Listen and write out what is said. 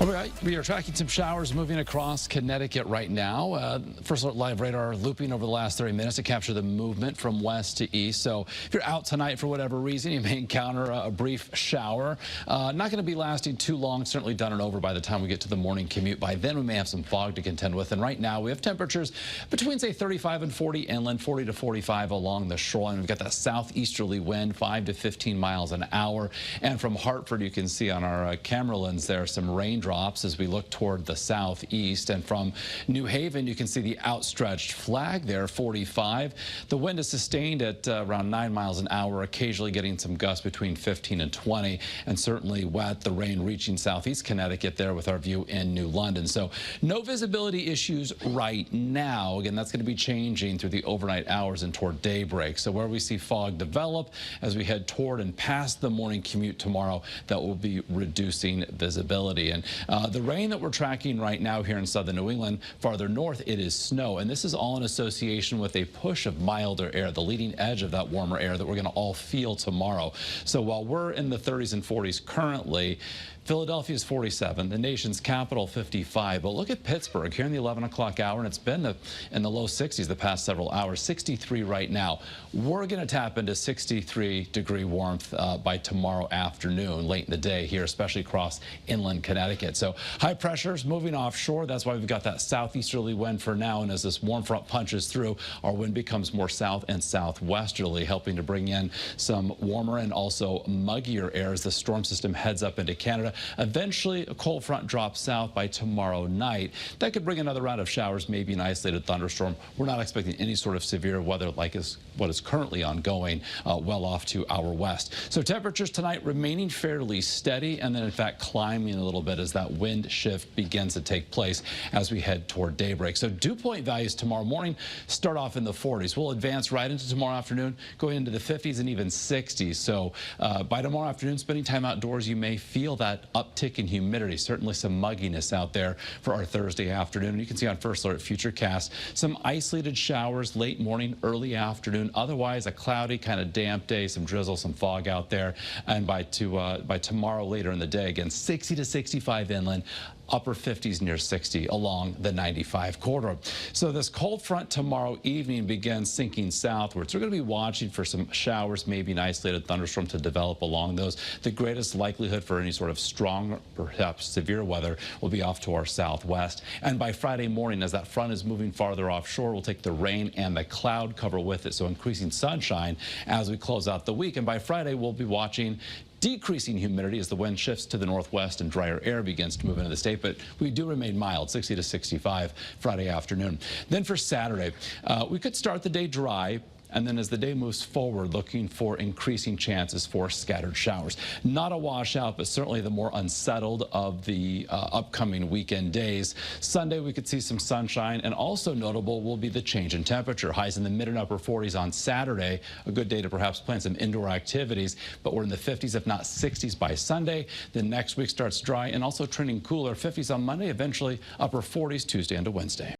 All right, we are tracking some showers moving across Connecticut right now. First alert live radar looping over the last 30 minutes to capture the movement from west to east. So if you're out tonight for whatever reason, you may encounter a brief shower. Not going to be lasting too long, certainly done and over by the time we get to the morning commute. By then we may have some fog to contend with. And right now we have temperatures between, say, 35 and 40 inland, 40 to 45 along the shoreline. We've got that southeasterly wind, 5 to 15 miles an hour. And from Hartford, you can see on our camera lens there some raindrops as we look toward the southeast. And from New Haven, you can see the outstretched flag there, 45. The wind is sustained at around 9 miles an hour, occasionally getting some gusts between 15 and 20, and certainly wet. The rain reaching southeast Connecticut there with our view in New London. So no visibility issues right now. Again, that's going to be changing through the overnight hours and toward daybreak. So where we see fog develop as we head toward and past the morning commute tomorrow, that will be reducing visibility. And the rain that we're tracking right now here in southern New England, farther north, it is snow. And this is all in association with a push of milder air, the leading edge of that warmer air that we're going to all feel tomorrow. So while we're in the 30s and 40s currently, Philadelphia is 47, the nation's capital 55. But look at Pittsburgh here in the 11 o'clock hour, and it's been in the low 60s the past several hours, 63 right now. We're going to tap into 63-degree warmth by tomorrow afternoon, late in the day here, especially across inland Connecticut. So high pressures moving offshore. That's why we've got that southeasterly wind for now. And as this warm front punches through, our wind becomes more south and southwesterly, helping to bring in some warmer and also muggier air as the storm system heads up into Canada. Eventually, a cold front drops south by tomorrow night. That could bring another round of showers, maybe an isolated thunderstorm. We're not expecting any sort of severe weather like what is currently ongoing well off to our west. So temperatures tonight remaining fairly steady, and then in fact climbing a little bit as that wind shift begins to take place as we head toward daybreak. So dew point values tomorrow morning start off in the 40s. We'll advance right into tomorrow afternoon, going into the 50s and even 60s. So by tomorrow afternoon, spending time outdoors, you may feel that uptick in humidity, certainly some mugginess out there for our Thursday afternoon. You can see on First Alert Futurecast some isolated showers late morning, early afternoon. Otherwise, a cloudy, kind of damp day, some drizzle, some fog out there. And by tomorrow later in the day, again, 60 to 65 inland, upper 50s near 60 along the 95 corridor. So this cold front tomorrow evening begins sinking southwards. We're going to be watching for some showers, maybe an isolated thunderstorm to develop along those. The greatest likelihood for any sort of strong, perhaps severe weather will be off to our southwest. And by Friday morning, as that front is moving farther offshore, we'll take the rain and the cloud cover with it, so increasing sunshine as we close out the week. And by Friday, we'll be watching decreasing humidity as the wind shifts to the northwest and drier air begins to move into the state, but we do remain mild, 60 to 65 Friday afternoon. Then for Saturday, we could start the day dry, and then as the day moves forward, looking for increasing chances for scattered showers. Not a washout, but certainly the more unsettled of the upcoming weekend days. Sunday, we could see some sunshine, and also notable will be the change in temperature. Highs in the mid and upper 40s on Saturday, a good day to perhaps plan some indoor activities, but we're in the 50s, if not 60s by Sunday. Then next week starts dry and also trending cooler, 50s on Monday, eventually upper 40s Tuesday into Wednesday.